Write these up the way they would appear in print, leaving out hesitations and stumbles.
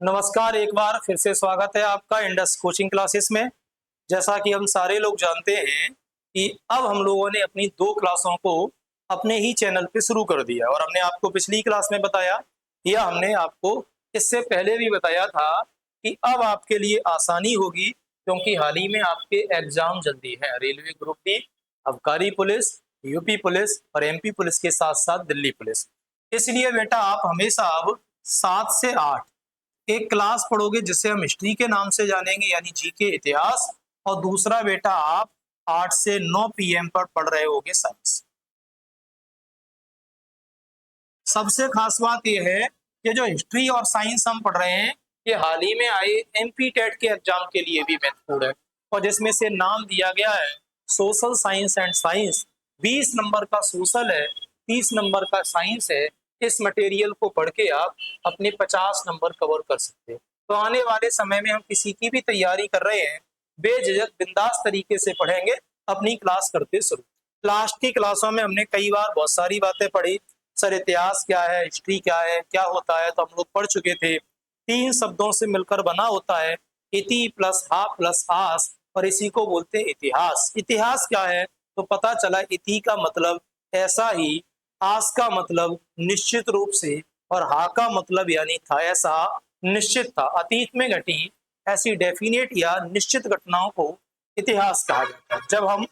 नमस्कार, एक बार फिर से स्वागत है आपका इंडस कोचिंग क्लासेस में। जैसा कि हम सारे लोग जानते हैं कि अब हम लोगों ने अपनी 2 क्लासों को अपने ही चैनल पे शुरू कर दिया और हमने आपको पिछली क्लास में बताया या हमने आपको इससे पहले भी बताया था कि अब आपके लिए आसानी होगी क्योंकि हाल ही में आपके एग्जाम जल्दी हैं। रेलवे ग्रुप डी, आबकारी पुलिस, यूपी पुलिस और एमपी पुलिस के साथ-साथ दिल्ली पुलिस। इसलिए बेटा आप हमेशा अब 7 से 8 एक क्लास पढ़ोगे जिसे हम हिस्ट्री के नाम से जानेंगे यानी जीके इतिहास, और दूसरा बेटा आप 8 से 9 पीएम पर पढ़ रहे होगे साइंस। सबसे खास बात यह है कि जो हिस्ट्री और साइंस हम पढ़ रहे हैं ये हाल ही में आए एमपी टेट के एग्जाम के लिए भी महत्वपूर्ण है और जिसमें से नाम दिया गया है social science and science. 20 number का सोशल है, 30 नंबर का साइंस है। इस मटेरियल को पढ़ के आप अपने 50 नंबर कवर कर सकते हैं। तो आने वाले समय में हम किसी की भी तैयारी कर रहे हैं बेझिझक बिंदास तरीके से पढ़ेंगे अपनी क्लास करते शुरू। लास्ट की क्लासों में हमने कई बार बहुत सारी बातें पढ़ी। सर इतिहास क्या है, हिस्ट्री क्या है, क्या होता है, तो हम लोग पढ़ चुके थे। 3 शब्दों से मिलकर बना होता है इति प्लस हा प्लस आस, और इसी को बोलते हैं इतिहास। इतिहास क्या है तो पता चला इति का मतलब ऐसा ही, आस का मतलब निश्चित रूप से, और हा का मतलब यानी था ऐसा, निश्चित था, अतीत में घटी ऐसी डेफिनेट या निश्चित घटनाओं को इतिहास कहा जाता है। जब हम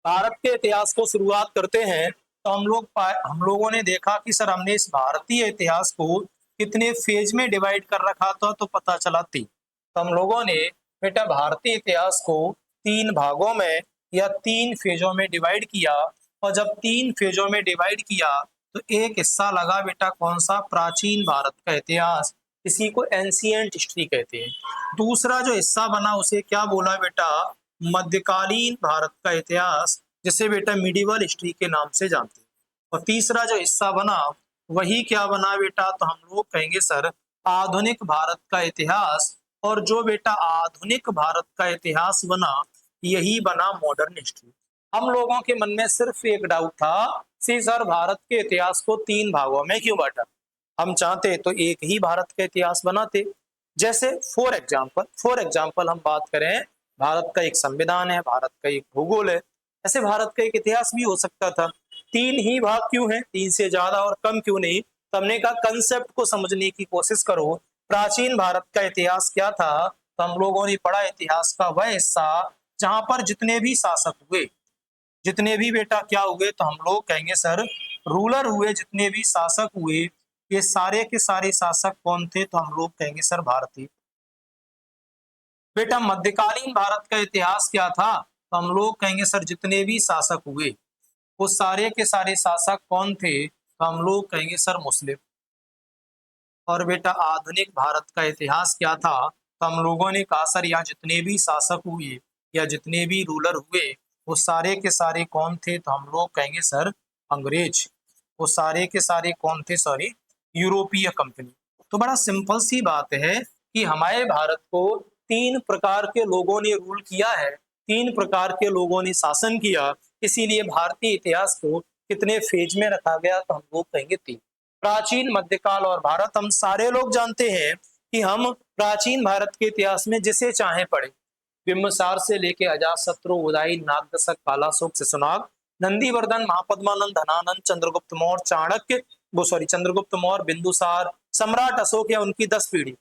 भारत के इतिहास को शुरुआत करते हैं तो हम लोगों ने देखा कि सर हमने इस भारतीय इतिहास को कितने फेज में डिवाइड कर रखा था, तो पता चला 3। तो हम लोगों ने बेटा भारतीय इतिहास को 3 भागों में या 3 फेजों में डिवाइड किया, और जब 3 फेजों में डिवाइड किया तो एक हिस्सा लगा बेटा कौन सा, प्राचीन भारत का इतिहास, इसी को एंशिएंट हिस्ट्री कहते हैं। दूसरा जो हिस्सा बना उसे क्या बोला बेटा, मध्यकालीन भारत का इतिहास, जिसे बेटा मिडिवल हिस्ट्री के नाम से जानते हैं। और तीसरा जो हिस्सा बना वही क्या बना बेटा, तो हम लोग कहेंगे सर आधुनिक भारत का इतिहास। और जो बेटा आधुनिक भारत का इतिहास बना यही बना मॉडर्न हिस्ट्री। हम लोगों के मन में सिर्फ एक डाउट था कि सर भारत के इतिहास को 3 भागों में क्यों बांटा। हम चाहते तो एक ही भारत का इतिहास बनाते। जैसे फॉर एग्जाम्पल हम बात करें, भारत का एक संविधान है, भारत का एक भूगोल है, ऐसे भारत का एक इतिहास भी हो सकता था। 3 ही भाग क्यों हैं, 3 से ज्यादा और कम क्यों नहीं। तो हमने कहा कंसेप्ट को समझने की कोशिश करो। प्राचीन भारत का इतिहास क्या था, तो हम लोगों ने पढ़ा इतिहास का वह हिस्सा जहां पर जितने भी शासक हुए, जितने भी बेटा क्या हुए, तो हम लोग कहेंगे सर रूलर हुए, जितने भी शासक हुए, ये सारे के सारे शासक कौन थे, तो हम लोग कहेंगे सर भारतीय। बेटा मध्यकालीन भारत का इतिहास क्या था, तो हम लोग कहेंगे सर जितने भी शासक हुए वो सारे के सारे शासक कौन थे, तो हम लोग कहेंगे सर मुस्लिम। और बेटा आधुनिक भारत का इतिहास क्या था, तो हम लोगों ने कहा सर यहाँ जितने भी शासक हुए या जितने भी रूलर हुए वो सारे के सारे कौन थे, तो हम लोग कहेंगे सर अंग्रेज। वो सारे के सारे कौन थे, सॉरी यूरोपीय कंपनी। तो बड़ा सिंपल सी बात है कि हमारे भारत को 3 प्रकार के लोगों ने रूल किया है, 3 प्रकार के लोगों ने शासन किया, इसीलिए भारतीय इतिहास को कितने फेज में रखा गया, तो हम लोग कहेंगे 3। प्राचीन, मध्यकाल और भारत। हम सारे लोग जानते हैं कि हम प्राचीन भारत के इतिहास में जिसे चाहे पढ़े, बिम्बिसार से लेके अजातशत्रु, उदयी, नागदशक, कालाशोक, शिशुनाग, नंदीवर्धन, महापद्मानंद, धनानंद, चंद्रगुप्त मौर्य, चाणक्य, वो सॉरी चंद्रगुप्त मौर्य, बिंदुसार, सम्राट अशोक या उनकी 10 पीढ़ी,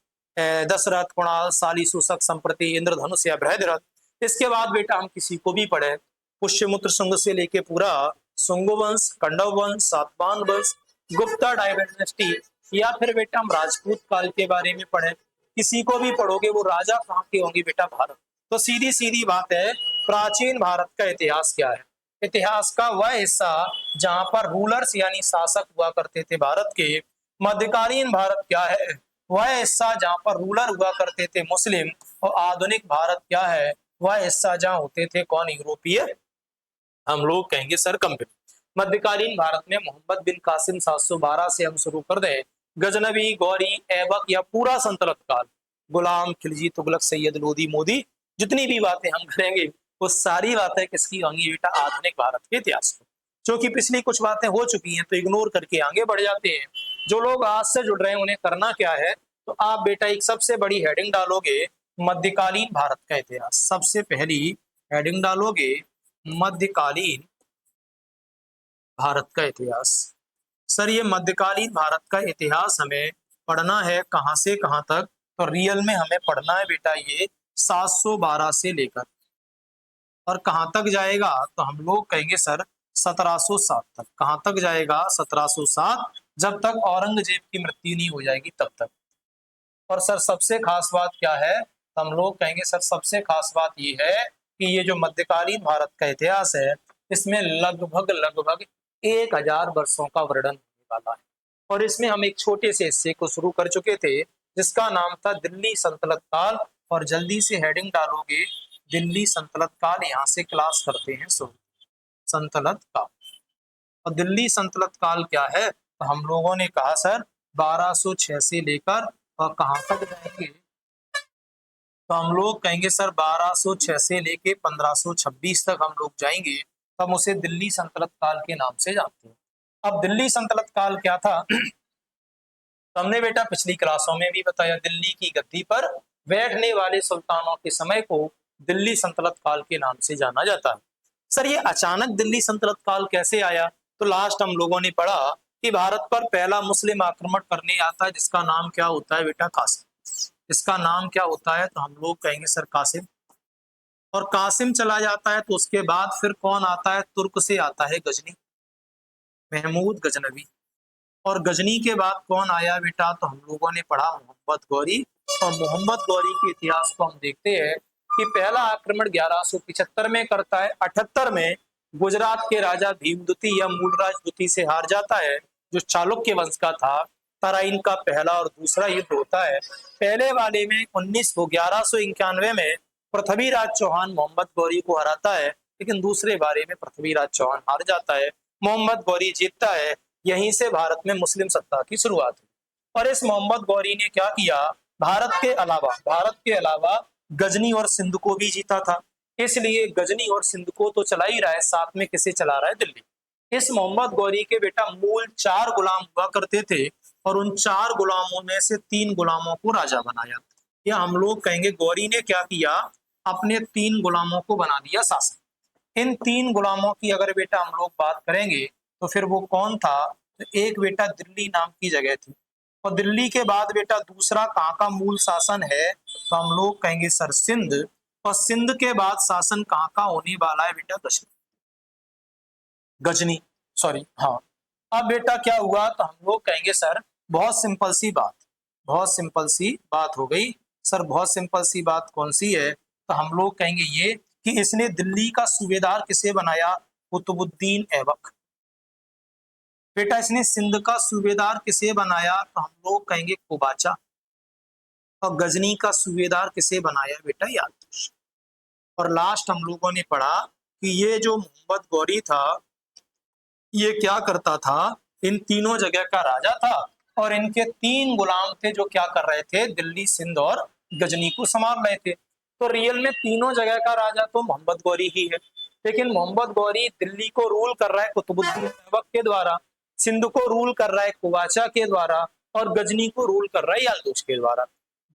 दशरथ, कुणाल, शाली, शूसक, संप्रति, इंद्रधनुष या बृहद्रथ। इसके बाद बेटा हम किसी को भी पढ़े, पुष्यमुत्र शुंग से लेके पूरा शुंग वंश, कंडव वंश, सातवाहन वंश, गुप्ता डायनेस्टी, या फिर बेटा हम राजपूत काल के बारे में पढ़े, किसी को भी पढ़ोगे वो राजा कहाँ के होंगे बेटा, भारत। तो सीधी सीधी बात है, प्राचीन भारत का इतिहास क्या है, इतिहास का वह हिस्सा जहां पर रूलर्स यानी शासक हुआ करते थे भारत के। मध्यकालीन भारत क्या है, वह हिस्सा जहां पर रूलर हुआ करते थे मुस्लिम। और आधुनिक भारत क्या है, वह हिस्सा जहां होते थे कौन, यूरोपीय, हम लोग कहेंगे सर कंपनी। मध्यकालीन भारत में मोहम्मद बिन कासिम 712 से हम शुरू कर दें, गजनबी, गौरी, ऐबक या पूरा सल्तनत काल, गुलाम, खिलजी, तुगलक, सैयद, लोदी, मोदी, जितनी भी बातें हम करेंगे वो सारी बातें किसकी होंगी बेटा, आधुनिक भारत के इतिहास को। क्योंकि पिछली कुछ बातें हो चुकी हैं तो इग्नोर करके आगे बढ़ जाते हैं। जो लोग आज से जुड़ रहे हैं उन्हें करना क्या है, तो आप बेटा एक सबसे बड़ी हेडिंग डालोगे मध्यकालीन भारत का इतिहास। सबसे पहली हेडिंग डालोगे मध्यकालीन भारत का इतिहास। सर ये मध्यकालीन भारत का इतिहास हमें पढ़ना है कहां से कहां तक? तो रियल में हमें पढ़ना है बेटा ये 712 से लेकर, और कहां तक जाएगा? तो हम लोग कहेंगे सर 1707 तक। कहां तक जाएगा? 1707, जब तक औरंगजेब की मृत्यु नहीं हो जाएगी तब तक। और सर सबसे खास बात क्या है? तो हम लोग कहेंगे सर सबसे खास बात ये है कि ये जो मध्यकालीन भारत का इतिहास है इसमें लगभग लगभग 1000 वर्षों का वर्णन होने वाला है। और इसमें हम एक छोटे से हिस्से को शुरू कर चुके थे जिसका नाम था दिल्ली सल्तनत काल। और जल्दी से हेडिंग डालोगे दिल्ली सल्तनत काल, यहाँ से क्लास करते हैं शुरू। सल्तनत काल, और दिल्ली सल्तनत काल क्या है? तो हम लोगों ने कहा सर 1206 से लेकर और कहां तक जाएंगे? तो हम लोग कहेंगे सर 1206 से लेके 1526 तक हम लोग जाएंगे, तो हम उसे दिल्ली सल्तनत काल के नाम से जानते हैं। अब दिल्ली सल्तनत काल क्या था? तो हमने बेटा पिछली क्लासों में भी बताया, दिल्ली की गद्दी पर बैठने वाले सुल्तानों के समय को दिल्ली सल्तनत काल के नाम से जाना जाता है। सर ये अचानक दिल्ली सल्तनत काल कैसे आया? तो लास्ट हम लोगों ने पढ़ा कि भारत पर पहला मुस्लिम आक्रमण करने आता है जिसका नाम क्या होता है बेटा? कासिम। इसका नाम क्या होता है? तो हम लोग कहेंगे सर कासिम। और कासिम चला जाता है तो उसके बाद फिर कौन आता है? तुर्क से आता है गजनी, महमूद गजनवी। और गजनी के बाद कौन आया बेटा? तो हम लोगों ने पढ़ा मोहम्मद गौरी। और मोहम्मद गौरी के इतिहास को हम देखते हैं कि पहला आक्रमण 1175 में करता है। 78 में गुजरात के राजा भीमदुती या मूलराज दुती से हार जाता है जो चालुक्य वंश का था। तराइन का पहला और दूसरा युद्ध होता है। पहले वाले में 1191 में पृथ्वीराज चौहान मोहम्मद गौरी को हराता है, लेकिन दूसरे बारे में पृथ्वीराज चौहान हार जाता है, मोहम्मद गौरी जीतता है। यहीं से भारत में मुस्लिम सत्ता की शुरुआत हुई। और इस मोहम्मद गौरी ने क्या किया? भारत के अलावा गजनी और सिंध को भी जीता था। इसलिए गजनी और सिंध को तो चला ही रहा है, साथ में किसे चला रहा है? दिल्ली। इस मोहम्मद गौरी के बेटा मूल 4 गुलाम हुआ करते थे, और उन 4 गुलामों में से 3 गुलामों को राजा बनाया। या हम लोग कहेंगे गौरी ने क्या किया? अपने 3 गुलामों को बना दिया शासक। इन 3 गुलामों की अगर बेटा हम लोग बात करेंगे तो फिर वो कौन था? तो एक बेटा दिल्ली नाम की जगह थी, और दिल्ली के बाद बेटा दूसरा कहाँ का मूल शासन है? तो हम लोग कहेंगे सर सिंध। और सिंध के बाद शासन कहाँ का होने वाला है बेटा? गजनी, सॉरी, हाँ। अब बेटा क्या हुआ? तो हम लोग कहेंगे सर बहुत सिंपल सी बात, बहुत सिंपल सी बात हो गई। सर बहुत सिंपल सी बात कौन सी है? तो हम लोग कहेंगे ये कि इसने दिल्ली का सूबेदार किसे बनाया? कुतुबुद्दीन ऐबक। बेटा इसने सिंध का सूबेदार किसे बनाया? तो हम लोग कहेंगे कुबाचा। और गजनी का सूबेदार किसे बनाया बेटा? याददाश्त। और लास्ट हम लोगों ने पढ़ा कि ये जो मोहम्मद गौरी था ये क्या करता था? इन तीनों जगह का राजा था, और इनके 3 गुलाम थे जो क्या कर रहे थे? दिल्ली, सिंध और गजनी को संभाल रहे थे। तो रियल में तीनों जगह का राजा तो मोहम्मद गौरी ही है, लेकिन मोहम्मद गौरी दिल्ली को रूल कर रहा है कुतुबुद्दीन ऐबक के द्वारा, सिंध को रूल कर रहा है कुबाचा के द्वारा, और गजनी को रूल कर रहा है याददाश्त के द्वारा।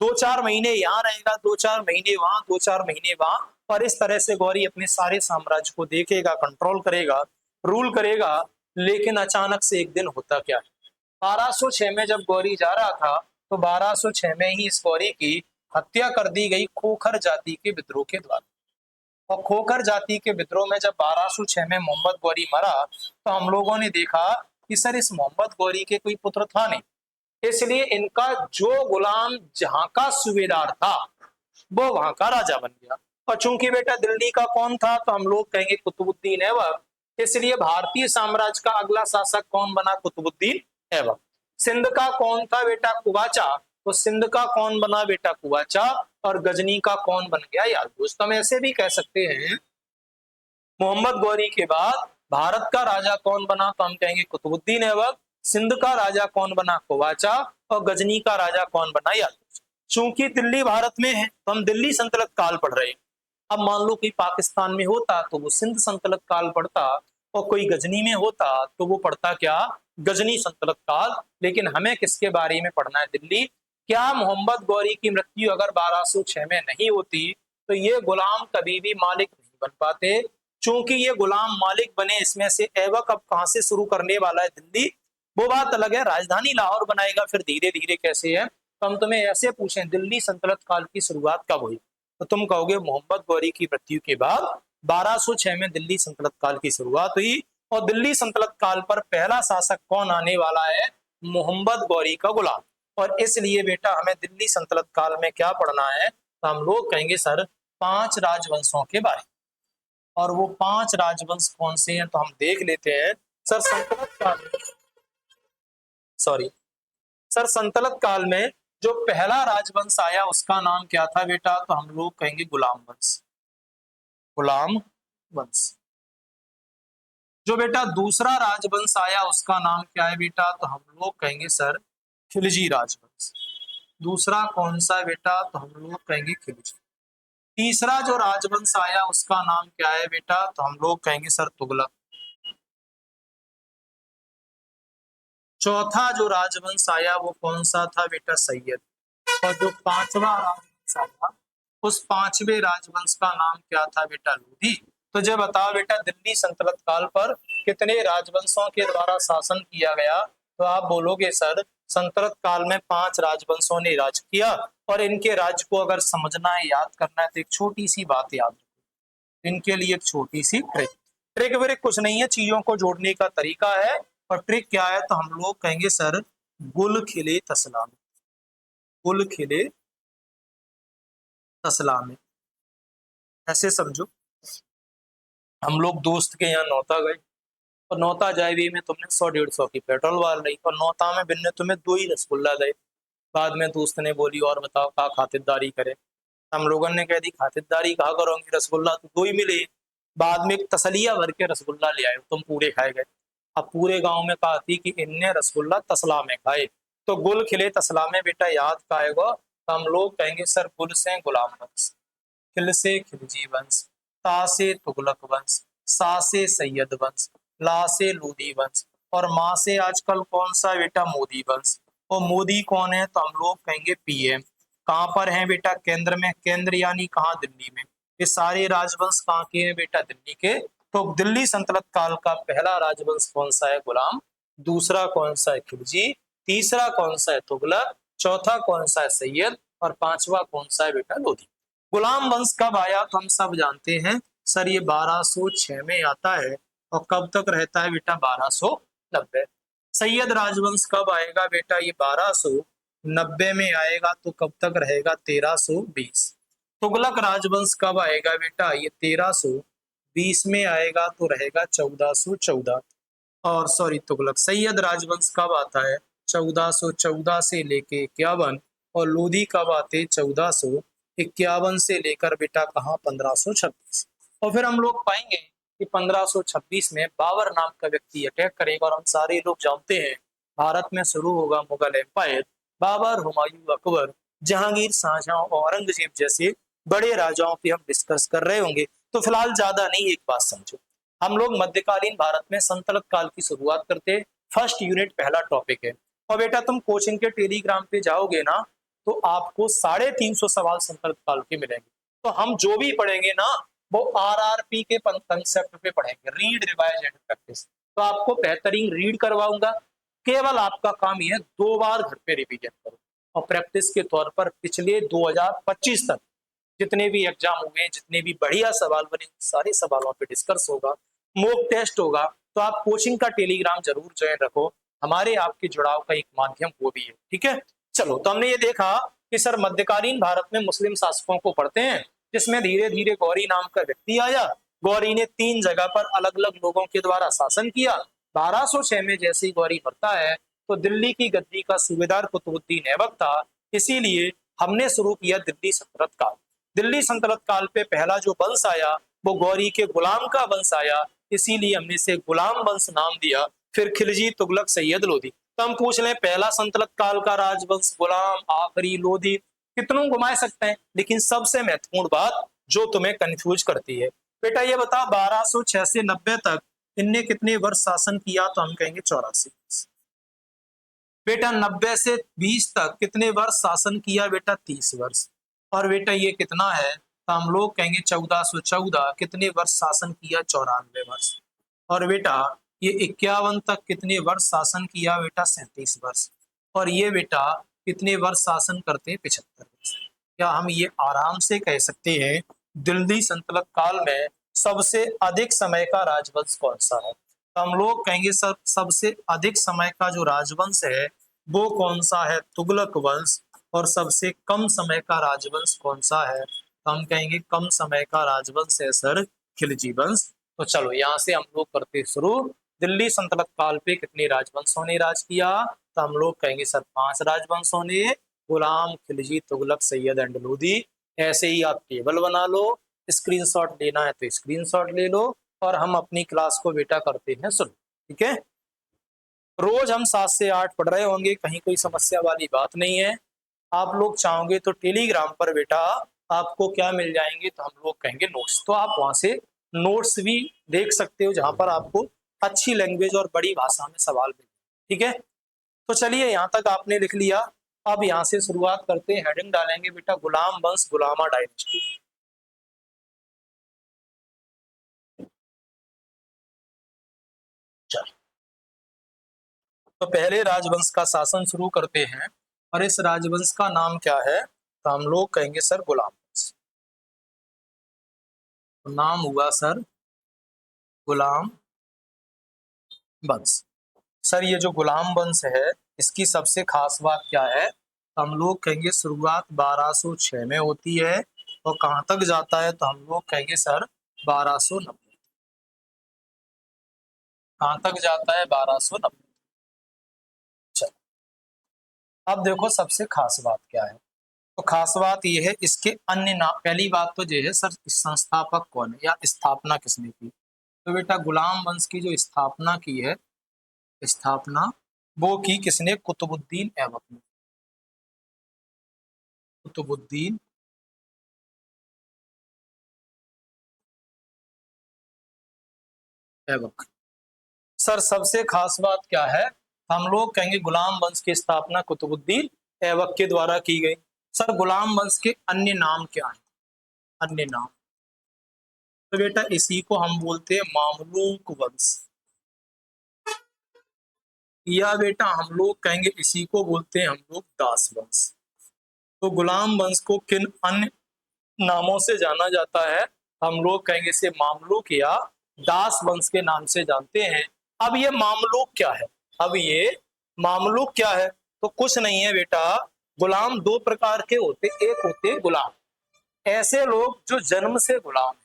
2-4 महीने यहाँ रहेगा, 2-4 महीने वहां, 2-4 महीने वहां, और इस तरह से गौरी अपने सारे साम्राज्य को देखेगा, कंट्रोल करेगा, रूल करेगा। लेकिन अचानक से एक दिन होता क्या है? 1206 में जब गौरी जा रहा था तो 1206 में ही इस गौरी की हत्या कर दी गई खोखर जाति के विद्रोह के द्वारा। और खोखर जाति के विद्रोह में जब 1206 में मोहम्मद गौरी मरा तो हम लोगों ने देखा कि सर इस मोहम्मद गौरी के कोई पुत्र था नहीं, इसलिए इनका जो गुलाम जहां का सूबेदार था वो वहां का राजा बन गया। और चूंकि बेटा दिल्ली का कौन था? तो हम लोग कहेंगे कुतुबुद्दीन ऐबक। इसलिए भारतीय साम्राज्य का अगला शासक कौन बना? कुतुबुद्दीन ऐबक। सिंध का कौन था बेटा? कुबाचा। तो सिंध का कौन बना बेटा? कुबाचा। और गजनी का कौन बन गया? याददाश्त। तो हम ऐसे भी कह सकते हैं मोहम्मद गौरी के बाद भारत का राजा कौन बना? तो हम कहेंगे कुतुबुद्दीन ऐबक। सिंध का राजा कौन बना? कुबाचा। और गजनी का राजा कौन बना? याददाश्त। चूंकि दिल्ली भारत में है तो हम दिल्ली सल्तनत काल पढ़ रहे हैं। अब मान लो कोई पाकिस्तान में होता तो वो सिंध सल्तनत काल पढ़ता, और कोई गजनी में होता तो वो पढ़ता क्या? गजनी सल्तनत काल। लेकिन हमें किसके बारे में पढ़ना है? दिल्ली क्या मोहम्मद गौरी की मृत्यु अगर 1206 में नहीं होती तो ये गुलाम कभी भी मालिक नहीं बन पाते। चूंकि ये गुलाम मालिक बने, इसमें से ऐबक अब कहां से शुरू करने वाला है? दिल्ली। वो बात अलग है, राजधानी लाहौर बनाएगा फिर धीरे धीरे कैसे है। तो हम तुम्हें ऐसे पूछें दिल्ली सल्तनत काल की शुरुआत कब हुई, तो तुम कहोगे मोहम्मद गौरी की मृत्यु के बाद 1206 में दिल्ली सल्तनत काल की शुरुआत हुई। और दिल्ली सल्तनत काल पर पहला शासक कौन आने वाला है? मोहम्मद गौरी का गुलाम। और इसलिए बेटा हमें दिल्ली सल्तनत काल में क्या पढ़ना है? तो हम लोग कहेंगे सर 5 राजवंशों के बारे में। और वो 5 राजवंश कौन से हैं तो हम देख लेते हैं। सर सल्तनत काल, सॉरी सर सल्तनत काल में जो पहला राजवंश आया उसका नाम क्या था बेटा? तो हम लोग कहेंगे गुलाम वंश, गुलाम वंश। जो बेटा दूसरा राजवंश आया उसका नाम क्या है बेटा? तो हम लोग कहेंगे सर खिलजी राजवंश। दूसरा कौन सा है बेटा? तो हम लोग कहेंगे खिलजी। तीसरा जो राजवंश आया उसका नाम क्या है बेटा? तो हम लोग कहेंगे सर तुगलक। चौथा जो राजवंश आया वो कौन सा था बेटा? सैयद। और जो पांचवा राजवंश आया उस पांचवे राजवंश का नाम क्या था बेटा? लोधी। तो जब बताओ बेटा दिल्ली सल्तनत काल पर कितने राजवंशों के द्वारा शासन किया गया? तो आप बोलोगे सर सल्तनत काल में 5 राजवंशों ने राज किया। और इनके राज्य को अगर समझना है, याद करना है, तो एक छोटी सी बात याद रखो। इनके लिए एक छोटी सी ट्रिक, ट्रिक व्रिक कुछ नहीं है, चीजों को जोड़ने का तरीका है। और ट्रिक क्या है? तो हम लोग कहेंगे सर गुल खिले तसला में, गुल खिले तसला में। ऐसे समझो हम लोग दोस्त के यहाँ नौता गए और नौता जाए में तुमने 100-150 की पेट्रोल वाल रही और नौता में बिन्ने तुम्हें 2 ही रसगुल्ला दे। बाद में दोस्त ने बोली और बताओ का खातिरदारी करे? हम लोगों ने कह दी खातिरदारी कहा करोगे, रसगुल्ला तो 2 ही मिले। बाद में एक तसलिया भर के रसगुल्ला ले आए, तुम पूरे खाए गए। अब पूरे गांव में कहा थी कि इनने रसगुल्ला तसला में खाए। तो गुल खिले तसला में बेटा याद का आएगा? तो हम लोग कहेंगे सर गुल से गुलाम वंश, खिल से खिलजी वंश, ता से तुगलक वंश, सा से सैयद वंश, ला से लोधी वंश, और माँ से आजकल कौन सा बेटा? मोदी वंश। और मोदी कौन है? तो हम लोग कहेंगे पीएम। कहाँ पर है बेटा? केंद्र में। केंद्र यानी कहाँ? दिल्ली में। ये सारे राजवंश कहाँ के हैं बेटा? दिल्ली के। तो दिल्ली सल्तनत काल का पहला राजवंश कौन सा है? गुलाम। दूसरा कौन सा है? खिलजी। तीसरा कौन सा है? तुगलक। चौथा कौन सा है? सैयद। और पांचवा कौन सा है बेटा? लोधी। गुलाम वंश कब आया? तो हम सब जानते हैं सर ये 1206 में आता है। और कब तक रहता है बेटा? 1290। सैयद राजवंश कब आएगा बेटा? ये 1290 में आएगा। तो कब तक रहेगा? 1320। तुगलक राजवंश कब आएगा बेटा? ये 1320 में आएगा तो रहेगा 1414। और सॉरी तुगलक सैयद राजवंश कब आता है? 1414 से लेके 51। और लोधी कब आते? 1451 से लेकर बेटा कहाँ? 1526। और फिर हम लोग पाएंगे कि 1526 में बाबर नाम का व्यक्ति अटैक करेगा। और हम सारे लोग जानते हैं भारत में शुरू होगा मुगल एम्पायर। बाबर, हुमायूं, अकबर, जहांगीर, शाहजहां और औरंगजेब जैसे बड़े राजाओं पे हम डिस्कस कर रहे होंगे। तो फिलहाल ज्यादा नहीं, एक बात समझो, हम लोग मध्यकालीन भारत में सल्तनत काल की शुरुआत करते हैं। फर्स्ट यूनिट पहला टॉपिक है। और बेटा तुम कोचिंग के टेलीग्राम पे जाओगे ना तो आपको 350 सवाल सल्तनत काल के मिलेंगे। तो हम जो भी पढ़ेंगे ना वो आरआरपी के कंसेप्ट पे पढ़ेंगे, रीड रिवाइज एंड प्रैक्टिस। तो आपको बेहतरीन रीड करवाऊंगा। केवल आपका काम ये है 2 बार घर पे रिवीजन करो। और प्रैक्टिस के तौर पर पिछले 2025 तक जितने भी एग्जाम हुए, जितने भी बढ़िया सवाल बने, सारे सवालों पे डिस्कस होगा, मॉक टेस्ट होगा। तो आप कोचिंग का टेलीग्राम जरूर ज्वाइन रखो, हमारे आपके जुड़ाव का एक माध्यम वो भी है। ठीक है, चलो तो हमने ये देखा कि सर मध्यकालीन भारत में मुस्लिम शासकों को पढ़ते हैं, जिसमें धीरे धीरे गौरी नाम का व्यक्ति आया। गौरी ने 3 जगह पर अलग अलग लोगों के द्वारा शासन किया। 1206 में जैसे ही गौरी मरता है तो दिल्ली की गद्दी का सूबेदार कुतुबुद्दीन ऐबक था। इसीलिए हमने शुरू किया दिल्ली सल्तनत काल। दिल्ली सल्तनत काल पे पहला जो वंश आया वो गौरी के गुलाम का वंश आया, इसीलिए हमने इसे गुलाम वंश नाम दिया। फिर खिलजी, तुगलक, सैयद, लोधी। तो हम पूछ लें पहला सल्तनत काल का राजवंश गुलाम, आखिरी लोधी, कितनों घुमा सकते हैं। लेकिन सबसे महत्वपूर्ण बात जो तुम्हें कंफ्यूज करती है बेटा ये बता 1206 से 90 तक इनने कितने वर्ष शासन किया? तो हम कहेंगे 84। बेटा 90 से 20 तक कितने वर्ष शासन किया बेटा? 30 वर्ष। और बेटा ये कितना है? तो हम लोग कहेंगे 1414 कितने वर्ष शासन किया? 94 वर्ष। और बेटा ये 51 तक कितने वर्ष शासन किया बेटा? 37 वर्ष। और ये बेटा कितने वर्ष शासन करते हैं? 75 वर्ष। क्या हम ये आराम से कह सकते हैं दिल्ली सल्तनत काल में सबसे अधिक समय का राजवंश कौन सा है? तो हम लोग कहेंगे सर सबसे अधिक समय का जो राजवंश है वो कौन सा है? तुगलक वंश। और सबसे कम समय का राजवंश कौन सा है? तो हम कहेंगे कम समय का राजवंश है सर खिलजी वंश। तो चलो यहाँ से हम लोग करते शुरू। दिल्ली सल्तनत काल पे कितने राजवंशों ने राज किया? तो हम लोग कहेंगे सर 5 राजवंशों ने, गुलाम, खिलजी, तुगलक, सैयद एंड लोधी। ऐसे ही आप टेबल बना लो, स्क्रीनशॉट लेना है तो स्क्रीनशॉट ले लो, और हम अपनी क्लास को बेटा करते हैं शुरू। ठीक है, रोज हम 7 से 8 पढ़ रहे होंगे, कहीं कोई समस्या वाली बात नहीं है। आप लोग चाहोगे तो टेलीग्राम पर बेटा आपको क्या मिल जाएंगे? तो हम लोग कहेंगे नोट्स। तो आप वहां से नोट्स भी देख सकते हो जहां पर आपको अच्छी लैंग्वेज और बड़ी भाषा में सवाल मिले। ठीक है, तो चलिए यहाँ तक आपने लिख लिया। अब यहाँ से शुरुआत करते हैं, हेडिंग डालेंगे बेटा गुलाम वंश, गुलामा डायनेस्टी। तो पहले राजवंश का शासन शुरू करते हैं, और इस राजवंश का नाम क्या है? तो हम लोग कहेंगे सर गुलाम वंश। तो नाम हुआ सर गुलाम वंश। सर ये जो गुलाम वंश है इसकी सबसे खास बात क्या है? तो हम लोग कहेंगे शुरुआत 1206 में होती है, और कहां तक जाता है? तो हम लोग कहेंगे सर 1290। कहां तक जाता है? 1290। अब देखो सबसे खास बात क्या है? तो खास बात यह है इसके अन्य नाम। पहली बात तो ये है सर संस्थापक कौन है या स्थापना किसने की? तो बेटा गुलाम वंश की जो स्थापना की है, स्थापना वो की किसने? कुतुबुद्दीन ऐबक ने। कुतुबुद्दीन ऐबक। सर सबसे खास बात क्या है? हम लोग कहेंगे गुलाम वंश की स्थापना कुतुबुद्दीन ऐबक के द्वारा की गई। सर गुलाम वंश के अन्य नाम क्या है? अन्य नाम तो बेटा इसी को हम बोलते हैं मामलूक वंश, या बेटा हम लोग कहेंगे इसी को बोलते हैं हम लोग दास वंश। तो गुलाम वंश को किन अन्य नामों से जाना जाता है? हम लोग कहेंगे इसे मामलूक या दास वंश के नाम से जानते हैं। अब ये मामलूक क्या है? अब ये मामलूक क्या है? तो कुछ नहीं है बेटा, गुलाम दो प्रकार के होते। एक होते गुलाम ऐसे लोग जो जन्म से गुलाम हैं,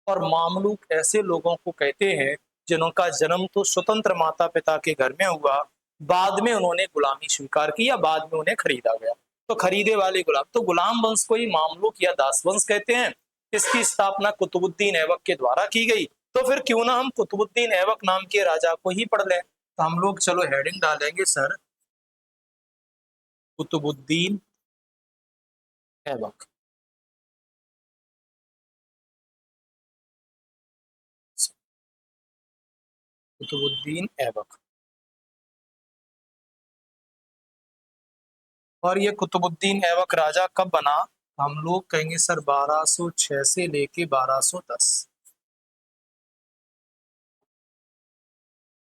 और मामलूक ऐसे लोगों को कहते हैं जिनका जन्म तो स्वतंत्र माता पिता के घर में हुआ, बाद में उन्होंने गुलामी स्वीकार की या बाद में उन्हें खरीदा गया, तो खरीदे वाले गुलाम। तो गुलाम वंश को ही मामलूक या दास वंश कहते हैं। इसकी स्थापना कुतुबुद्दीन ऐबक के द्वारा की गई। तो फिर क्यों ना हम कुतुबुद्दीन ऐबक नाम के राजा को ही पढ़ लें। तो हम लोग चलो हेडिंग डालेंगे सर कुतुबुद्दीन ऐबक। कुतुबुद्दीन ऐबक। और ये कुतुबुद्दीन ऐबक राजा कब बना? हम लोग कहेंगे सर 1206 से लेके 1210।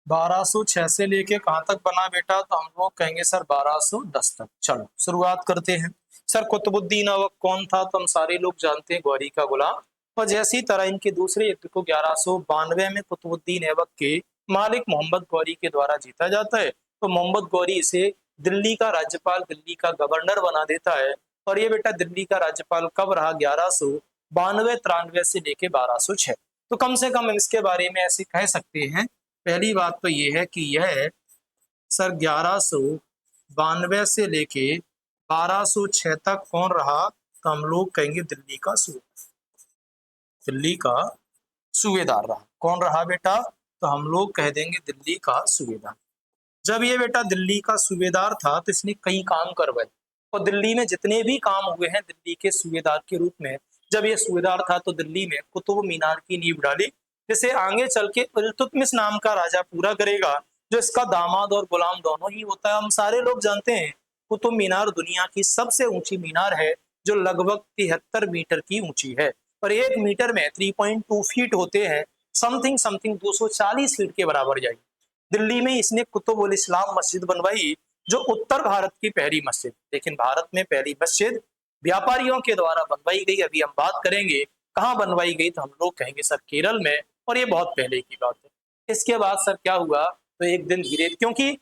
1206 से लेके कहां तक बना बेटा? तो हम लोग कहेंगे सर 1210 तक। चलो शुरुआत करते हैं। सर कुतुबुद्दीन ऐबक कौन था? तो हम सारे लोग जानते हैं, गौरी का गुलाम। और जैसी तरह इनके दूसरे युद्ध को 1192 में कुतुबुद्दीन ऐबक के मालिक मोहम्मद गौरी के द्वारा जीता जाता है, तो मोहम्मद गौरी इसे दिल्ली का राज्यपाल, दिल्ली का गवर्नर बना देता है। और ये बेटा दिल्ली का राज्यपाल कब रहा? 1192-93 से लेके 1206। तो कम से कम इसके बारे में ऐसे कह सकते हैं, पहली बात तो ये है कि यह सर 1192 से लेके 1206 तक कौन रहा? तो हम लोग कहेंगे दिल्ली का सूबेदार। दिल्ली का सूबेदार रहा। कौन रहा बेटा? तो हम लोग कह देंगे दिल्ली का सूबेदार। जब ये बेटा दिल्ली का सूबेदार था तो इसने कई काम करवाए, और दिल्ली में जितने भी काम हुए हैं दिल्ली के सूबेदार के रूप में, जब ये सूबेदार था तो दिल्ली में कुतुब मीनार की नींव डाली, जिसे आगे चल के इल्तुतमिश नाम का राजा पूरा करेगा। जो इसका दामाद और गुलाम दोनों ही होता है। हम सारे लोग जानते हैं कुतुब मीनार दुनिया की सबसे ऊंची मीनार है, जो लगभग 73 मीटर की ऊंची है, और 1 मीटर में 3.2 फीट होते हैं, समथिंग समथिंग 240 फीट के बराबर जाएगी। दिल्ली में इसने कुतुब उल इस्लाम मस्जिद बनवाई, जो उत्तर भारत की पहली मस्जिद, लेकिन भारत में पहली मस्जिद व्यापारियों के द्वारा बनवाई गई। अभी हम बात करेंगे कहाँ बनवाई गई, तो हम लोग कहेंगे सर केरल में, और ये बहुत पहले की बात है। इसके बाद सर क्या हुआ, तो एक दिन धीरे, क्योंकि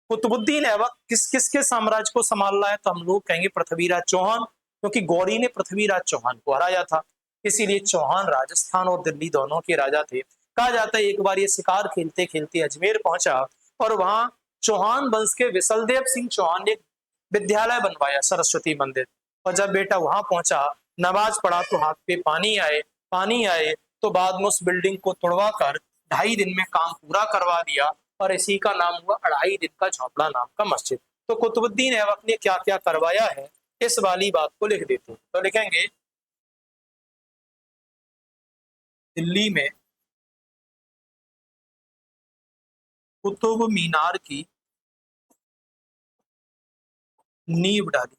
कुतुबुद्दीन ऐबक किस किसके साम्राज्य को संभाल रहा है, तो हम लोग कहेंगे पृथ्वीराज चौहान, क्योंकि गौरी ने पृथ्वीराज चौहान को हराया था, इसीलिए चौहान राजस्थान और दिल्ली दोनों के राजा थे। कहा जाता है एक बार ये शिकार खेलते खेलते अजमेर पहुंचा, और वहां चौहान वंश के विशलदेव सिंह चौहान ने एक विद्यालय बनवाया, सरस्वती मंदिर, और जब बेटा वहां पहुंचा, नमाज पढ़ा तो हाथ पे पानी आए, तो बाद में उस बिल्डिंग को तोड़वा कर 2.5 दिन में काम पूरा करवा दिया, और इसी का नाम हुआ 2.5 दिन का झोपड़ा नाम का मस्जिद। तो कुतुबुद्दीन ऐबक ने क्या क्या करवाया है, इस वाली बात को लिख देते हैं, तो लिखेंगे दिल्ली में कुतुब मीनार की नींव डाली।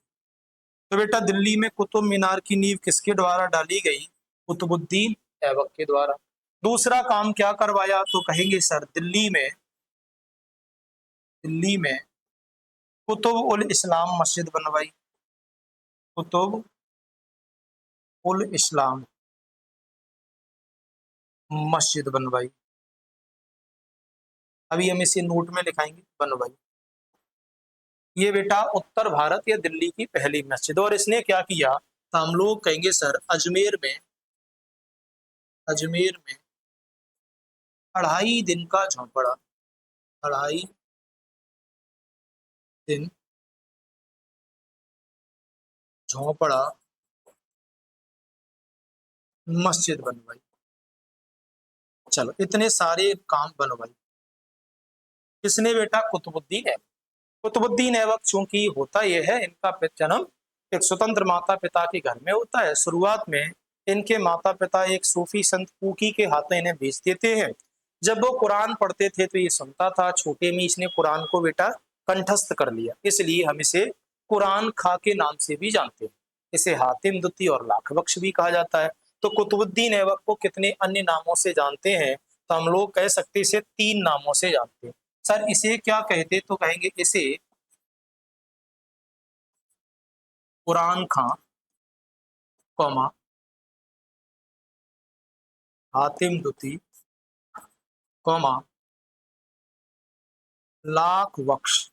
तो बेटा दिल्ली में कुतुब मीनार की नींव किसके द्वारा डाली गई, कुतुबुद्दीन ऐबक के द्वारा। दूसरा काम क्या करवाया, तो कहेंगे सर दिल्ली में कुतुब उल इस्लाम मस्जिद बनवाई, कुतुब उल इस्लाम मस्जिद बनवाई। अभी हम इसे नोट में लिखाएंगे, बनवाई। ये बेटा उत्तर भारत या दिल्ली की पहली मस्जिद, और इसने क्या किया, तो हम लोग कहेंगे सर अजमेर में 2.5 दिन का झोंपड़ा, 2.5 दिन झोंपड़ा मस्जिद बनवाई। चलो इतने सारे काम बनवाई, किसने बेटा, कुतुबुद्दीन ऐबक। कुतुबुद्दीन ऐबक चूंकि होता यह है, इनका जन्म एक स्वतंत्र माता पिता के घर में होता है। शुरुआत में इनके माता पिता एक सूफी संत कुकी के हाथों इन्हें भेज देते हैं। जब वो कुरान पढ़ते थे तो ये सुनता था, छोटे में इसने कुरान को बेटा कंठस्थ कर लिया, इसलिए हम इसे कुरान खा के नाम से भी जानते हैं। इसे हातिम दुती और लाख बख्श भी कहा जाता है। तो कुतुबुद्दीन ऐबक को कितने अन्य नामों से जानते हैं, तो हम लोग कह सकते हैं इसे 3 नामों से जानते हैं। सर इसे क्या कहते, तो कहेंगे इसे कुरान खां, कौमा हातिम दुती, कौमा लाख बख्श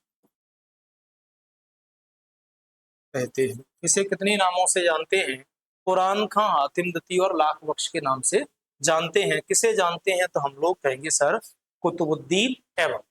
कहते हैं। इसे कितने नामों से जानते हैं, कुरान खां, हातिम दुती और लाख बख्श के नाम से जानते हैं। किसे जानते हैं, तो हम लोग कहेंगे सर कुतुबुद्दीन ऐबक।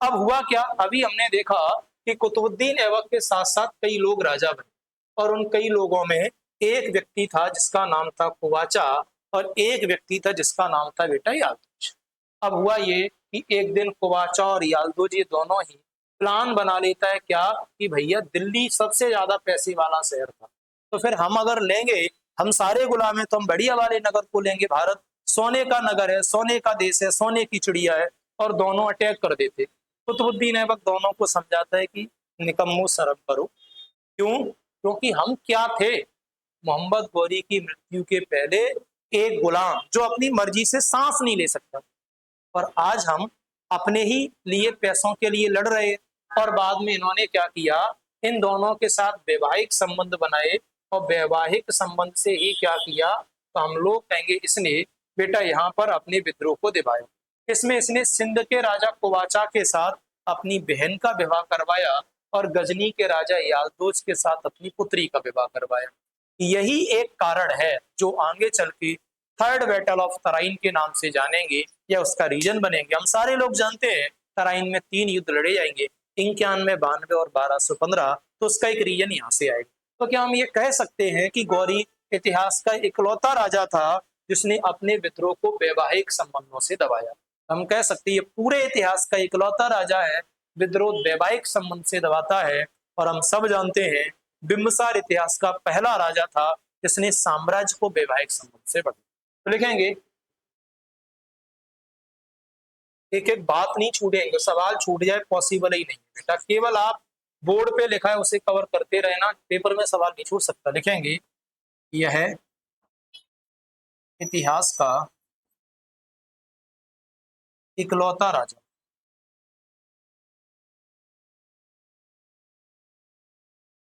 अब हुआ क्या, अभी हमने देखा कि कुतुबुद्दीन ऐबक के साथ साथ कई लोग राजा बने, और उन कई लोगों में एक व्यक्ति था जिसका नाम था कुवाचा, और एक व्यक्ति था जिसका नाम था बेटा यादूज। अब हुआ ये कि एक दिन कुवाचा और यादूज ये दोनों ही प्लान बना लेता है क्या, कि भैया दिल्ली सबसे ज्यादा पैसे वाला शहर था, तो फिर हम अगर लेंगे, हम सारे गुलाम हैं, तो हम बढ़िया वाले नगर को लेंगे। भारत सोने का नगर है, सोने का देश है, सोने की चिड़िया है, और दोनों अटैक कर देते। कुतुबुद्दीन ऐबक दोनों को समझाता है कि निकम्मो शर्म करो, क्यों, क्योंकि हम क्या थे, मोहम्मद गौरी की मृत्यु के पहले एक गुलाम जो अपनी मर्जी से सांस नहीं ले सकता, और आज हम अपने ही लिए पैसों के लिए लड़ रहे। और बाद में इन्होंने क्या किया, इन दोनों के साथ वैवाहिक संबंध बनाए, और वैवाहिक संबंध से ही क्या किया, तो हम लोग कहेंगे इसने बेटा यहाँ पर अपने विद्रोह को दिखाया। इसमें इसने सिंध के राजा कुवाचा के साथ अपनी बहन का विवाह करवाया, और गजनी के राजा यादूज के साथ अपनी पुत्री का विवाह करवाया। यही एक कारण है जो आगे चल के थर्ड बैटल ऑफ तराइन के नाम से जानेंगे, या उसका रीजन बनेंगे। हम सारे लोग जानते हैं तराइन में 3 युद्ध लड़े जाएंगे, 91, 92 और 1215, तो उसका एक रीजन यहाँ से आएगा। तो क्या हम ये कह सकते हैं कि गौरी इतिहास का इकलौता राजा था जिसने अपने विद्रोह को वैवाहिक संबंधों से दबाया। हम कह सकते हैं ये पूरे इतिहास का इकलौता राजा है, विद्रोह वैवाहिक संबंध से दबाता है। और हम सब जानते हैं बिंबिसार इतिहास का पहला राजा था जिसने साम्राज्य को वैवाहिक संबंध से बढ़ाया। तो लिखेंगे एक एक बात नहीं छूटेंगे, सवाल छूट जाए पॉसिबल ही नहीं है बेटा। केवल आप बोर्ड पे लिखा है उसे कवर करते रहना, पेपर में सवाल नहीं छूट सकता। लिखेंगे यह इतिहास का इकलौता राजा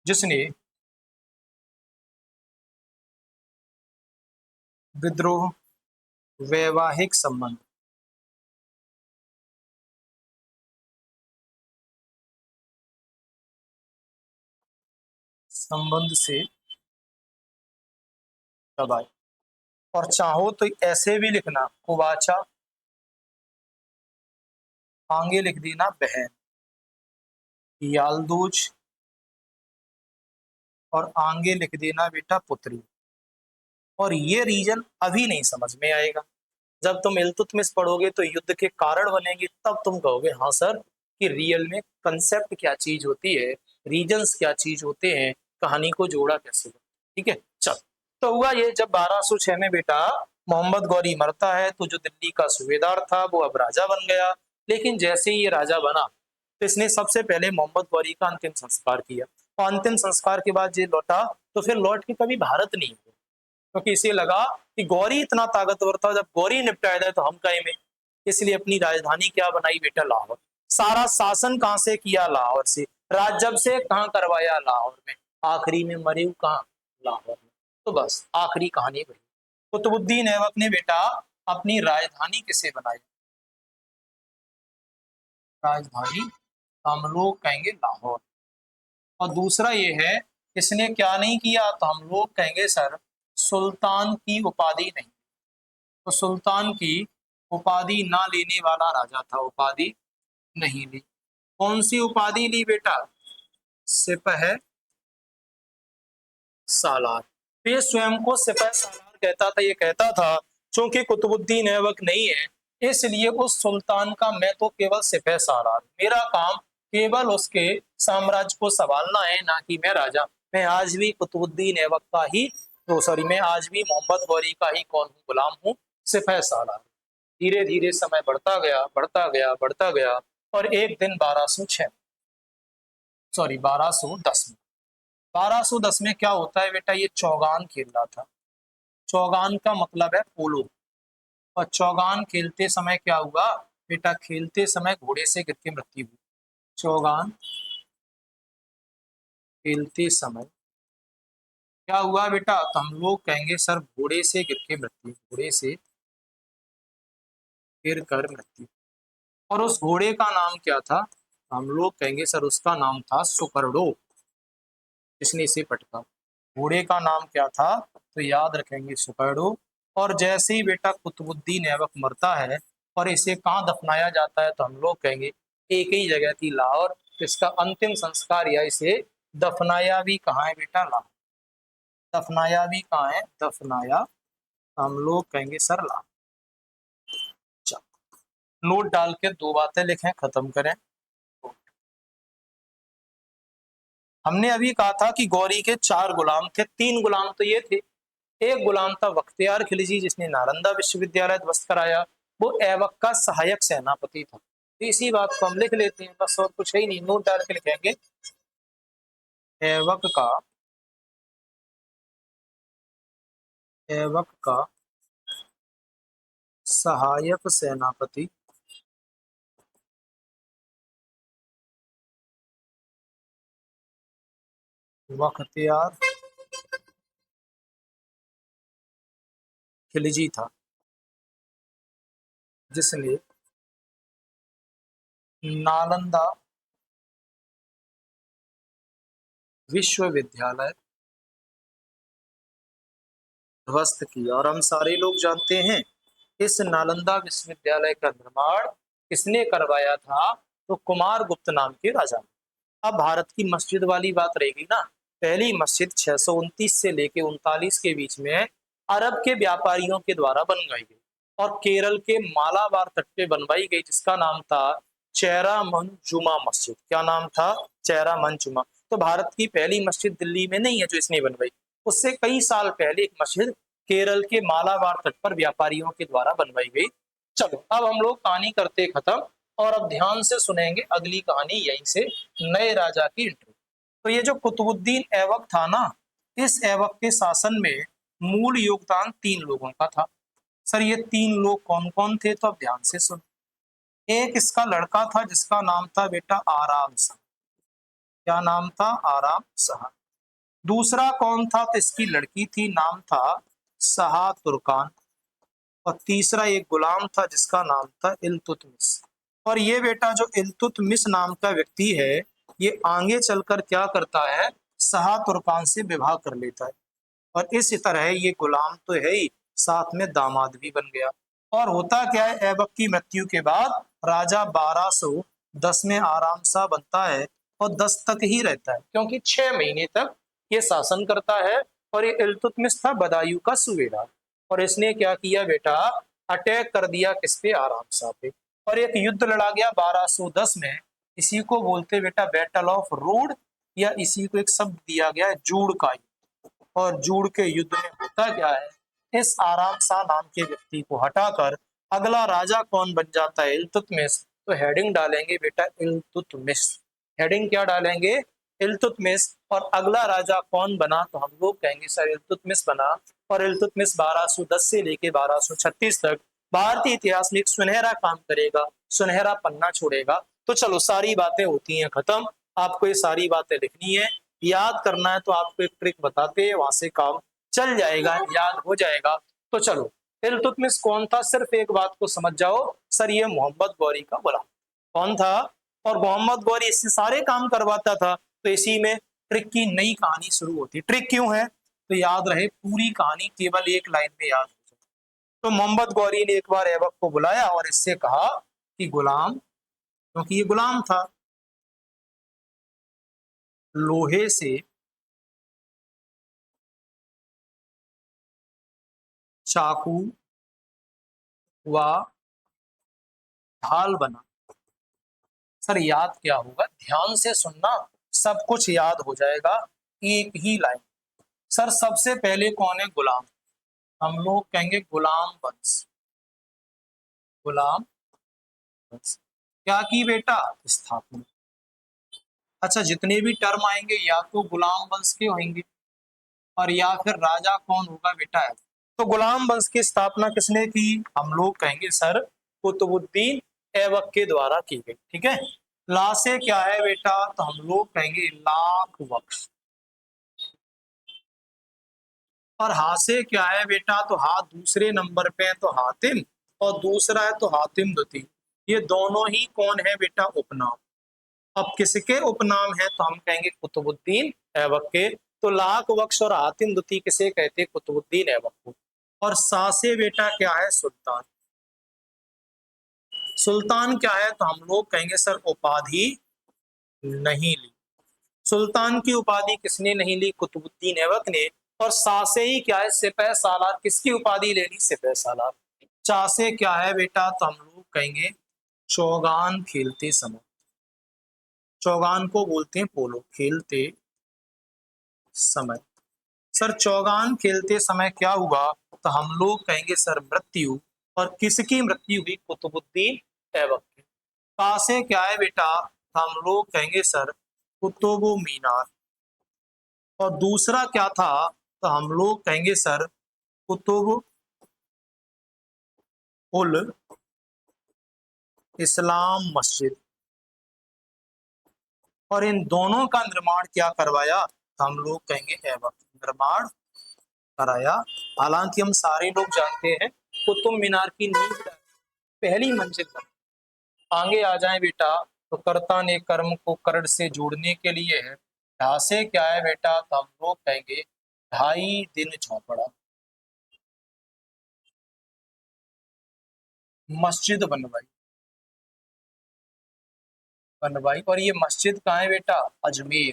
जिसने विद्रोह, वैवाहिक संबंध से दबाए। और चाहो तो ऐसे भी लिखना, कुवाचा आगे लिख देना बहन, यालदूज और आगे लिख देना बेटा पुत्री। और ये रीजन अभी नहीं समझ में आएगा, जब तुम इल्तुतमिश पढ़ोगे तो युद्ध के कारण बनेंगे, तब तुम कहोगे हाँ सर कि रियल में कंसेप्ट क्या चीज होती है, रीजन्स क्या चीज होते हैं, कहानी को जोड़ा कैसे। ठीक है, चल। तो हुआ ये, जब 1206 में बेटा मोहम्मद गौरी मरता है तो जो दिल्ली का सूबेदार था वो अब राजा बन गया। लेकिन जैसे ही ये राजा बना तो इसने सबसे पहले मोहम्मद गौरी का अंतिम संस्कार किया, और अंतिम संस्कार के बाद ये लौटा तो फिर लौट के कभी भारत नहीं हुआ, क्योंकि इसे लगा कि गौरी इतना ताकतवर था, जब गौरी निपटाया जाए तो हम कहीं में। इसलिए अपनी राजधानी क्या बनाई बेटा, लाहौर। सारा शासन कहां से किया, लाहौर से। राज्य से कहां करवाया, लाहौर में। आखिरी में मरे कहां, लाहौर में। तो बस आखिरी कहानी वही। कुतुबुद्दीन ऐबक ने बेटा अपनी राजधानी किसे बनाई, राजधानी हम लोग कहेंगे लाहौर। और दूसरा ये है, इसने क्या नहीं किया तो हम लोग कहेंगे सर सुल्तान की उपाधि नहीं। तो सुल्तान की उपाधि ना लेने वाला राजा था, उपाधि नहीं ली। कौन सी उपाधि ली बेटा, सिपह सालार। तो ये स्वयं को सिपह सालार कहता था। ये कहता था चूंकि कुतुबुद्दीन ऐबक नहीं है इसलिए उस सुल्तान का मैं तो केवल सिपह सालार, मेरा काम केवल उसके साम्राज्य को संभालना है, ना कि मैं राजा। मैं आज भी कुतुबुद्दीन ऐबक का ही, तो सॉरी, मैं आज भी मोहम्मद गौरी का ही कौन हूँ, गुलाम हूँ, सिपह सालार। धीरे धीरे समय बढ़ता गया, बढ़ता गया, बढ़ता गया, और एक दिन 1206, सॉरी 1210 में, 1210 में क्या होता है बेटा, ये चौगान खेल रहा था। चौगान का मतलब है पोलो। और चौगान खेलते समय क्या हुआ बेटा, खेलते समय घोड़े से गिर के मृत्यु हुई। चौगान खेलते समय क्या हुआ बेटा, तो हम लोग कहेंगे सर घोड़े से गिर के मृत्यु, घोड़े से गिर कर मृत्यु। और उस घोड़े का नाम क्या था, हम लोग कहेंगे सर उसका नाम था सुकरडो, जिसने इसे पटका। घोड़े का नाम क्या था, तो याद रखेंगे सुकरडो। और जैसे ही बेटा कुतुबुद्दीन ऐबक मरता है और इसे कहाँ दफनाया जाता है, तो हम लोग कहेंगे एक ही जगह थी, लाहौर। इसका अंतिम संस्कार या इसे दफनाया भी कहाँ है बेटा, लाहौर। दफनाया भी कहाँ है, दफनाया हम लोग कहेंगे सर लाहौर। नोट डाल के दो बातें लिखें, खत्म करें। हमने अभी कहा था कि गौरी के 4 गुलाम थे, 3 गुलाम तो ये थे। एक गुलाम था बख्तियार खिलजी, जिसने नालंदा विश्वविद्यालय ध्वस्त कराया, वो ऐबक का सहायक सेनापति था। तो इसी बात को हम लिख लेते हैं बस, और कुछ है ही नहीं, नोट डाल के लिखेंगे ऐबक का, ऐबक का सहायक सेनापति बख्तियार खिलजी था, जिसने नालंदा विश्वविद्यालय ध्वस्त किया। और हम सारे लोग जानते हैं इस नालंदा विश्वविद्यालय का निर्माण किसने करवाया था, तो कुमार गुप्त नाम के राजा। अब भारत की मस्जिद वाली बात रहेगी ना। पहली मस्जिद 629 से लेके 39 के बीच में अरब के व्यापारियों के द्वारा बनवाई गई, और केरल के मालाबार तट पे बनवाई गई, जिसका नाम था चेरा मन जुमा मस्जिद। क्या नाम था, चेरा मन जुमा। तो भारत की पहली मस्जिद दिल्ली में नहीं है जो इसने बनवाई, उससे कई साल पहले एक मस्जिद केरल के मालाबार तट पर व्यापारियों के द्वारा बनवाई गई, चलो अब हम लोग कहानी करते खत्म, और अब ध्यान से सुनेंगे अगली कहानी यहीं से, नए राजा की एंट्री। तो ये जो कुतुबुद्दीन ऐबक था ना, इस ऐबक के शासन में मूल योगदान 3 लोगों का था। सर ये 3 लोग कौन कौन थे, तो अब ध्यान से सुन। एक इसका लड़का था जिसका नाम था बेटा आराम शाह। क्या नाम था? आराम शाह। दूसरा कौन था? तो इसकी लड़की थी, नाम था शाह तुर्कान। और तीसरा एक गुलाम था जिसका नाम था इल्तुतमिश। और ये बेटा जो इल्तुतमिश नाम का व्यक्ति है, ये आगे चलकर क्या करता है, शाह तुर्कान से विवाह कर लेता है। और इस तरह ये गुलाम तो है ही, साथ में दामाद भी बन गया। और होता क्या है, ऐबक की मृत्यु के बाद राजा 1210 में आराम शाह बनता है, और 10 तक ही रहता है, क्योंकि 6 महीने तक ये शासन करता है। और ये इल्तुतमिश था बदायूं का सूबेदार, और इसने क्या किया बेटा, अटैक कर दिया किस पे, आराम शाह पे। और एक युद्ध लड़ा गया 1210 में, इसी को बोलते बेटा बैटल ऑफ रूड, या इसी को एक शब्द दिया गया है जूड़ का। और जूड़ के युद्ध में होता क्या है, इस आराम शाह नाम के व्यक्ति को हटाकर अगला राजा कौन बन जाता है, इल्तुतमिश। तो हेडिंग डालेंगे बेटा इल्तुतमिश। हेडिंग क्या डालेंगे, इल्तुतमिश। और अगला राजा कौन बना, तो हम लोग कहेंगे सर इल्तुतमिश बना। और इल्तुतमिश 1210 से लेके 1236 तक भारतीय इतिहास में एक सुनहरा काम करेगा, सुनहरा पन्ना छोड़ेगा। तो चलो सारी बातें होती हैं खत्म, आपको ये सारी बातें लिखनी है, याद करना है। तो आपको एक ट्रिक बताते हैं, वहां से काम चल जाएगा, याद हो जाएगा। तो चलो, इल्तुतमिश कौन था, सिर्फ एक बात को समझ जाओ, सर ये मोहम्मद गौरी का गुलाम। कौन था? और मोहम्मद गौरी इससे सारे काम करवाता था। तो इसी में ट्रिक की नई कहानी शुरू होती। ट्रिक क्यों है, तो याद रहे पूरी कहानी केवल एक लाइन में याद हो जाए। तो मोहम्मद गौरी ने एक बार ऐबक को बुलाया और इससे कहा कि गुलाम, क्योंकि ये गुलाम था, लोहे से चाकू व ढाल बना। सर याद क्या होगा, ध्यान से सुनना, सब कुछ याद हो जाएगा एक ही लाइन। सर सबसे पहले कौन है, गुलाम। हम लोग कहेंगे गुलाम वंश। गुलाम वंश क्या की बेटा, स्थापना। अच्छा जितने भी टर्म आएंगे या तो गुलाम वंश के होंगे, और या फिर राजा कौन होगा बेटा है। तो गुलाम वंश की स्थापना किसने की, हम लोग कहेंगे सर कुतुबुद्दीन ऐबक के द्वारा की गई। ठीक है। ला से क्या है बेटा, तो हम लोग कहेंगे लाख वक्ष। और हा से क्या है बेटा, तो हा दूसरे नंबर पे है तो हातिम, और दूसरा है तो हातिम द्वितीय। ये दोनों ही कौन है बेटा, उपनाम। अब किसके उपनाम है, तो हम कहेंगे कुतुबुद्दीन ऐबक के। तो लाख वक्ष और हातिम द्वितीय किसे कहते, कुतुबुद्दीन ऐबक को। और सा से बेटा क्या है, सुल्तान। सुल्तान क्या है, तो हम लोग कहेंगे सर उपाधि नहीं ली। सुल्तान की उपाधि किसने नहीं ली, कुतुबुद्दीन ऐबक ने। और सा से ही क्या है, सिपह सालार। किसकी उपाधि ले ली, सिपह सालार। चा से क्या है बेटा, तो हम लोग कहेंगे चौगान खेलते समय। चौगान को बोलते हैं पोलो, खेलते समय। सर चौगान खेलते समय क्या हुआ, तो हम लोग कहेंगे सर मृत्यु। और किसकी मृत्यु हुई, कुतुबुद्दीन ऐबक की। का से क्या है बेटा, तो हम लोग कहेंगे सर कुतुब मीनार। और दूसरा क्या था, तो हम लोग कहेंगे सर कुतुब उल इस्लाम मस्जिद। और इन दोनों का निर्माण क्या करवाया, तो हम लोग कहेंगे ऐबक निर्माण कराया। हालांकि हम सारे लोग जानते हैं कुतुब मीनार की नींव पहली मंजिल पर। आगे आ जाए बेटा, तो कर्ता ने कर्म को कर्ण से जोड़ने के लिए है। ढा से क्या है बेटा, तो हम लोग कहेंगे 2.5 दिन झोपड़ा। मस्जिद बनवाई, बनवाई। और ये मस्जिद कहाँ है बेटा, अजमेर।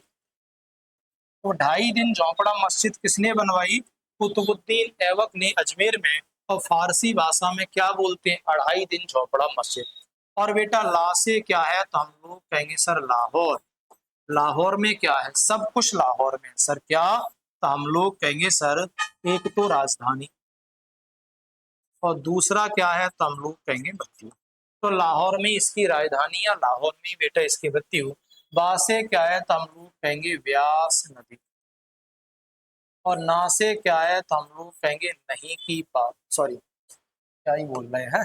तो 2.5 दिन झोपड़ा मस्जिद किसने बनवाई, कुतुबुद्दीन ऐबक ने अजमेर में। और फारसी भाषा में क्या बोलते हैं, 2.5 दिन झोपड़ा मस्जिद। और बेटा ला से क्या है, तो हम लोग कहेंगे सर लाहौर। लाहौर में क्या है, सब कुछ लाहौर में सर क्या, तो हम लोग कहेंगे सर एक तो राजधानी, और दूसरा क्या है तो हम लोग कहेंगे मृत्यु। तो लाहौर में इसकी राजधानी या लाहौर में ही बेटा इसकी मृत्यु। बा से क्या है तो हम लोग कहेंगे व्यास नदी, और ना से क्या है तो हम लोग कहेंगे नहीं की बात, सॉरी क्या ही बोल रहे हैं।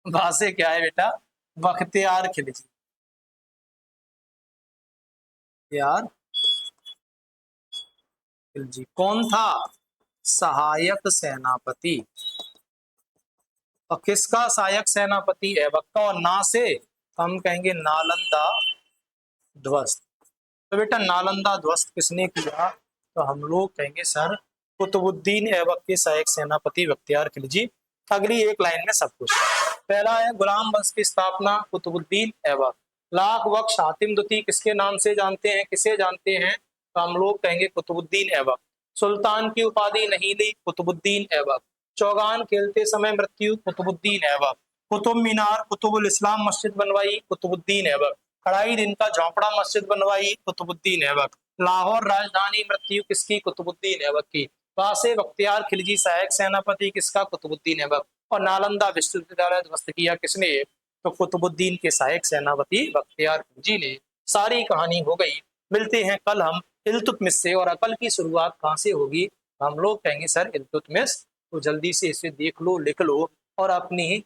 बा से क्या है बेटा बख्तियार खिलजी, यार खिलजी कौन था, सहायक सेनापति। और किसका सहायक सेनापति ऐबक का, और ना से हम कहेंगे नालंदा ध्वस्त। तो बेटा नालंदा ध्वस्त किसने किया, तो हम लोग कहेंगे सर कुतुबुद्दीन ऐबक के सहायक सेनापति बख्तियार खिलजी। अगली एक लाइन में सब कुछ। पहला है गुलाम वंश की स्थापना कुतुबुद्दीन ऐबक। लाख बख्श हातिम दुती किसके नाम से जानते हैं, किसे जानते हैं, तो हम लोग कहेंगे कुतुबुद्दीन ऐबक। सुल्तान की उपाधि नहीं ली कुतुबुद्दीन ऐबक। चौगान खेलते समय मृत्यु कुतुबुद्दीन ऐबक। कुतुब मीनार कुतुबुल इस्लाम मस्जिद बनवाई कुतुबुद्दीन ऐबक। अढ़ाई दिन का झोंपड़ा मस्जिद बनवाई कुतुबुद्दीन ऐबक। लाहौर राजधानी मृत्यु किसकी, कुतुबुद्दीन ऐबक की। वासे बख्तियार खिलजी सहायक सेनापति किसका, कुतुबुद्दीन ऐबक। और नालंदा विश्वविद्यालय ध्वस्त किया किसने, तो कुतुबुद्दीन के सहायक सेनापति बख्तियार खिलजी ने। सारी कहानी हो गई। मिलते हैं कल हम इल्तुतमिश से, और अकल की शुरुआत कहाँ से होगी, हम लोग कहेंगे सर इल्तुतमिश। तो जल्दी से इसे देख लो, लिख लो और अपनी